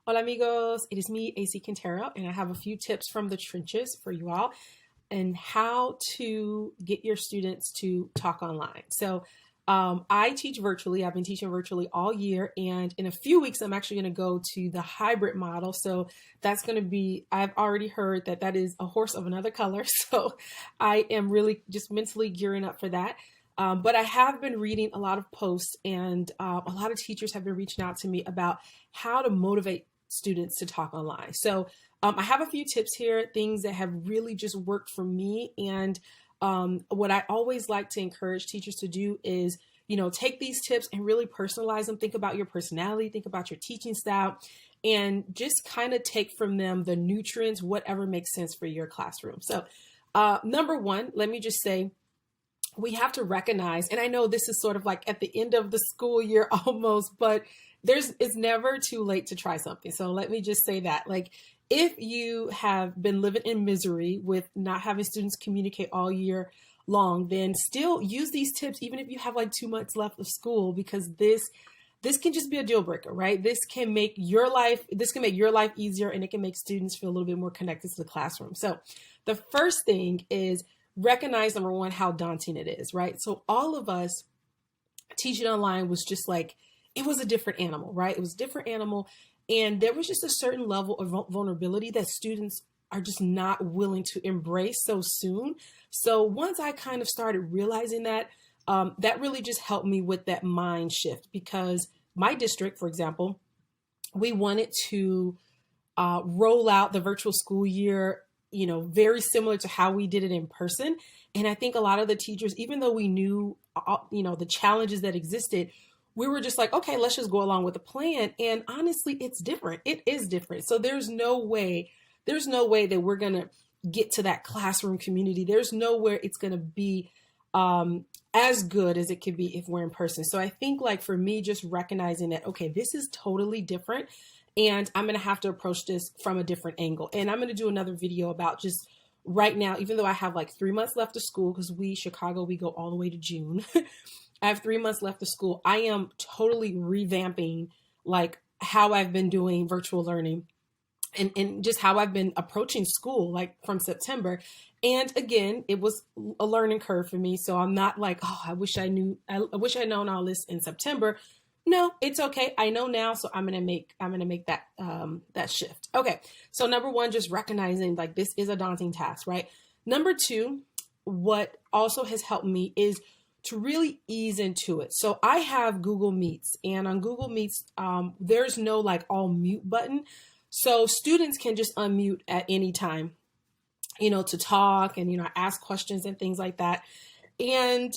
Hola amigos, it is me, AC Quintero, and I have a few tips from the trenches for you all and how to get your students to talk online. I teach virtually. I've been teaching virtually all year, and in a few weeks, I'm actually going to go to the hybrid model. So that's going to be, I've already heard that that is a horse of another color. So I am really just mentally gearing up for that. But I have been reading a lot of posts, and a lot of teachers have been reaching out to me about how to motivate students to talk online. I have a few tips here, things that have really just worked for me. And what I always like to encourage teachers to do is, take these tips and really personalize them. Think about your personality, think about your teaching style, and just kind of take from them the nutrients, whatever makes sense for your classroom. Number one, let me just say, we have to recognize, and I know this is sort of like at the end of the school year almost, but it's never too late to try something. So let me just say that, like, if you have been living in misery with not having students communicate all year long, then still use these tips, even if you have like 2 months left of school, because this can just be a deal breaker, right? This can make your life easier, and it can make students feel a little bit more connected to the classroom. So the first thing is recognize, number one, how daunting it is, right? So all of us teaching online was just like, it was a different animal, right? It was a different animal. And there was just a certain level of vulnerability that students are just not willing to embrace so soon. So once I kind of started realizing that, that really just helped me with that mind shift, because my district, for example, we wanted to roll out the virtual school year, very similar to how we did it in person. And I think a lot of the teachers, even though we knew, the challenges that existed, we were just like, okay, let's just go along with the plan. And honestly, it's different. It is different. So there's no way that we're going to get to that classroom community. There's nowhere it's going to be as good as it could be if we're in person. So I think, like, for me, just recognizing that, okay, this is totally different, and I'm going to have to approach this from a different angle. And I'm going to do another video about just right now, even though I have like 3 months left of school, because Chicago, we go all the way to June. I have 3 months left of school. I am totally revamping like how I've been doing virtual learning and just how I've been approaching school, like from September. And again, it was a learning curve for me. So I'm not like, oh, I wish I'd known all this in September. No, it's okay. I know now. So I'm going to make that, that shift. Okay. So number one, just recognizing like this is a daunting task, right? Number two, what also has helped me is to really ease into it. So I have Google Meets, and on Google Meets, there's no like all mute button. So students can just unmute at any time, to talk and, ask questions and things like that. And,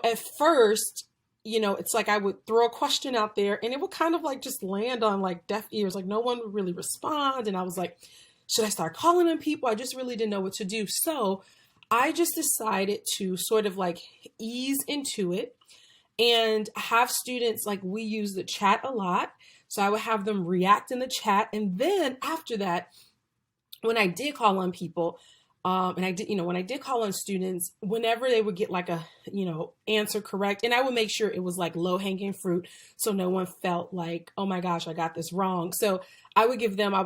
at first, it's like I would throw a question out there and it would kind of like just land on like deaf ears. Like no one would really respond. And I was like, should I start calling on people? I just really didn't know what to do. So I just decided to sort of like ease into it and have students, like, we use the chat a lot. So I would have them react in the chat. And then after that, when I did call on people, and I did, when I did call on students, whenever they would get like a, answer correct, and I would make sure it was like low hanging fruit. So no one felt like, oh my gosh, I got this wrong. So I would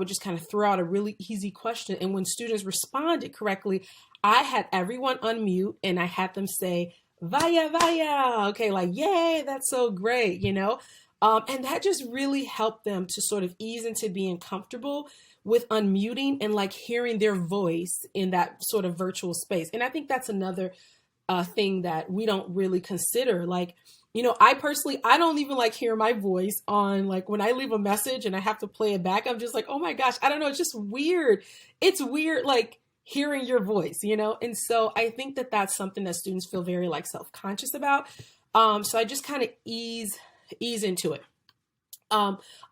just kind of throw out a really easy question. And when students responded correctly, I had everyone unmute and I had them say, vaya, vaya. Okay. Like, yay, that's so great. And that just really helped them to sort of ease into being comfortable with unmuting and like hearing their voice in that sort of virtual space. And I think that's another thing that we don't really consider. Like, I don't even like hear my voice on, like, when I leave a message and I have to play it back. I'm just like, oh my gosh, I don't know. It's just weird. It's weird, like hearing your voice, And so I think that that's something that students feel very like self-conscious about. So I just kind of ease into it.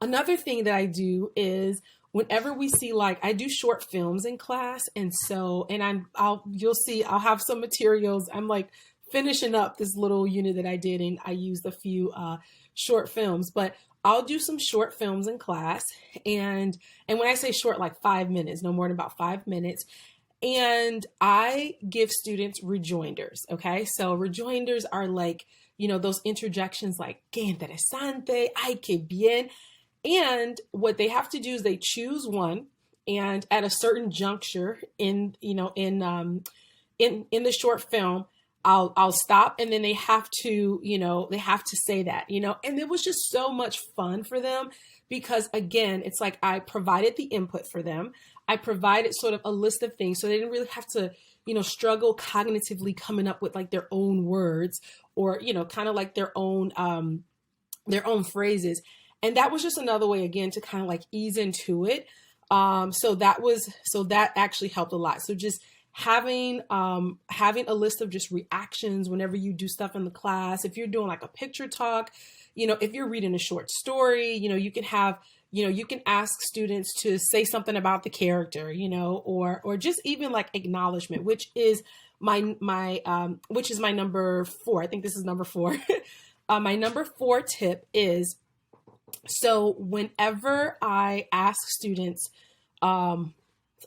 Another thing that I do is whenever we see, like, I do short films in class. And so, you'll see, I'll have some materials. I'm like finishing up this little unit that I did, and I used a few short films, but I'll do some short films in class. And when I say short, like 5 minutes, no more than about 5 minutes. And I give students rejoinders. Okay. So rejoinders are like, those interjections like, qué interesante, ay, qué bien. And what they have to do is they choose one, and at a certain juncture in, in the short film, I'll stop, and then they have to, they have to say that, and it was just so much fun for them because, again, it's like I provided the input for them. I provided sort of a list of things, so they didn't really have to, struggle cognitively coming up with like their own words or, kind of like their own phrases. And that was just another way, again, to kind of like ease into it. So that actually helped a lot. So just having a list of just reactions whenever you do stuff in the class. If you're doing like a picture talk, if you're reading a short story, you can have, you can ask students to say something about the character, or just even like acknowledgement, which is my number 4. I think this is number 4. My number 4 tip is, so whenever I ask students, I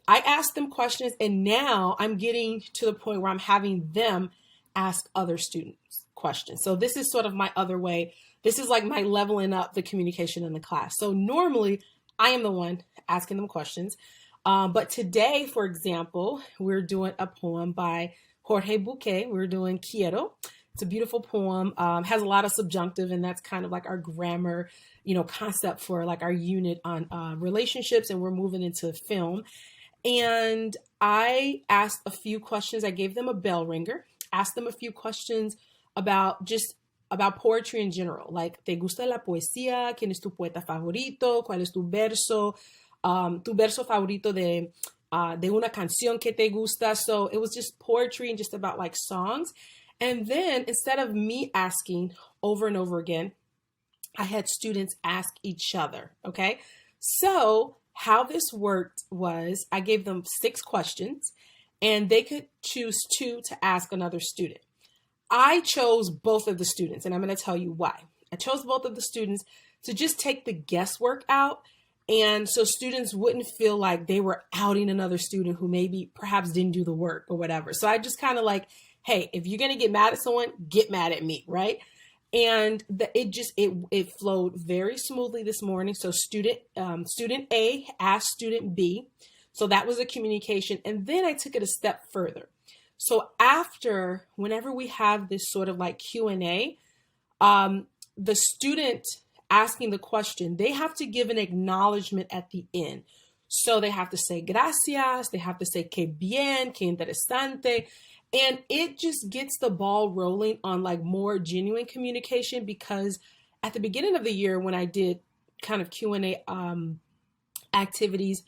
ask them questions, and now I'm getting to the point where I'm having them ask other students questions. So this is sort of my other way. This is like my leveling up the communication in the class. So normally I am the one asking them questions. But today, for example, we're doing a poem by Jorge Buque. We're doing Quiero. It's a beautiful poem, has a lot of subjunctive, and that's kind of like our grammar, concept for like our unit on relationships, and we're moving into film. And I asked a few questions. I gave them a bell ringer, asked them a few questions about poetry in general, like, ¿te gusta la poesía? ¿Quién es tu poeta favorito? ¿Cuál es tu verso favorito de una canción que te gusta? So it was just poetry and just about like songs. And then instead of me asking over and over again, I had students ask each other. Okay. So how this worked was I gave them 6 questions, and they could choose 2 to ask another student. I chose both of the students, and I'm going to tell you why. I chose both of the students to just take the guesswork out, and so students wouldn't feel like they were outing another student who maybe perhaps didn't do the work or whatever. So I just kind of like, hey, if you're going to get mad at someone, get mad at me, right? And it flowed very smoothly this morning. So student A asked student B. So that was a communication. And then I took it a step further. So whenever we have this sort of like Q&A, the student asking the question, they have to give an acknowledgement at the end. So they have to say gracias, they have to say que bien, que interesante. And it just gets the ball rolling on like more genuine communication, because at the beginning of the year, when I did kind of Q&A activities,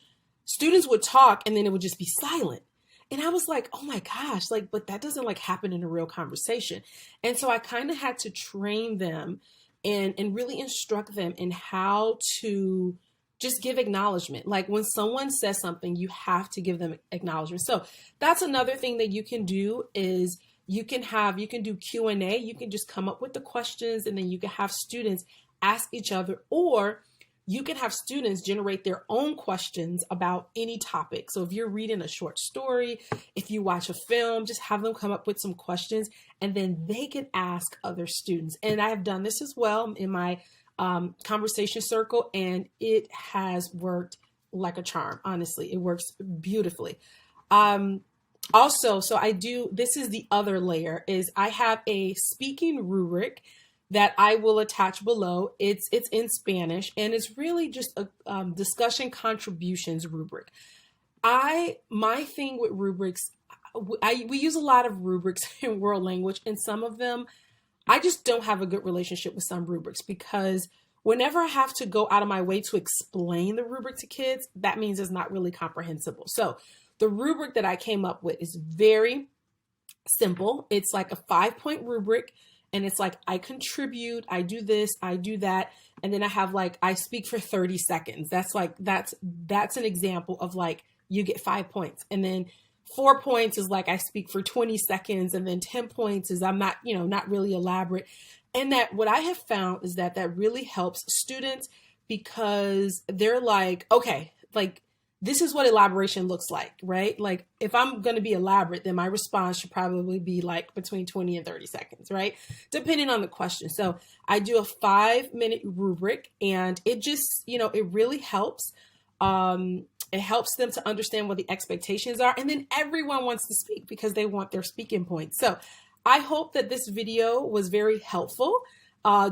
students would talk and then it would just be silent. And I was like, oh my gosh, like, but that doesn't like happen in a real conversation. And so I kind of had to train them and really instruct them in how to just give acknowledgement. Like when someone says something, you have to give them acknowledgement. So that's another thing that you can do is you can do Q&A. You can just come up with the questions, and then you can have students ask each other, or you can have students generate their own questions about any topic. So if you're reading a short story, if you watch a film, just have them come up with some questions, and then they can ask other students. And I have done this as well in my conversation circle, and it has worked like a charm. Honestly, it works beautifully. Also, this is the other layer, is I have a speaking rubric that I will attach below. It's in Spanish, and it's really just a discussion contributions rubric. My thing with rubrics, we use a lot of rubrics in world language, and some of them, I just don't have a good relationship with some rubrics, because whenever I have to go out of my way to explain the rubric to kids, that means it's not really comprehensible. So the rubric that I came up with is very simple. It's like a 5-point rubric, and it's like, I contribute, I do this, I do that. And then I have like, I speak for 30 seconds. That's an example of like, you get 5 points. And then 4 points is like, I speak for 20 seconds. And then 10 points is I'm not really elaborate. And that what I have found is that really helps students, because they're like, okay, like this is what elaboration looks like, right? Like if I'm going to be elaborate, then my response should probably be like between 20 and 30 seconds, right? Depending on the question. So I do a 5-minute rubric, and it just, it really helps. It helps them to understand what the expectations are. And then everyone wants to speak because they want their speaking points. So I hope that this video was very helpful.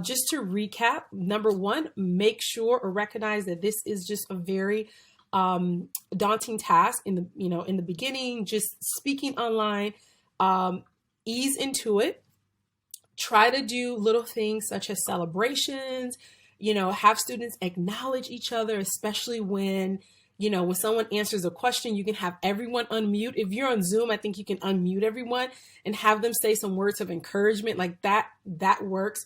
Just to recap, number one, make sure or recognize that this is just a very daunting task in the beginning. Just speaking online, ease into it. Try to do little things such as celebrations. Have students acknowledge each other, especially when someone answers a question. You can have everyone unmute. If you're on Zoom, I think you can unmute everyone and have them say some words of encouragement. Like that works.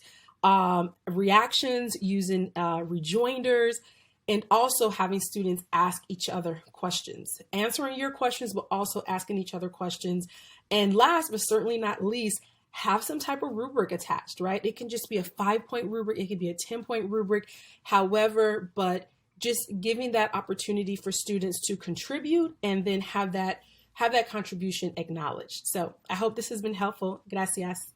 Reactions using rejoinders, and also having students ask each other questions, answering your questions, but also asking each other questions. And last, but certainly not least, have some type of rubric attached, right? It can just be a 5-point rubric. It could be a 10-point rubric, however, but just giving that opportunity for students to contribute and then have that contribution acknowledged. So I hope this has been helpful. Gracias.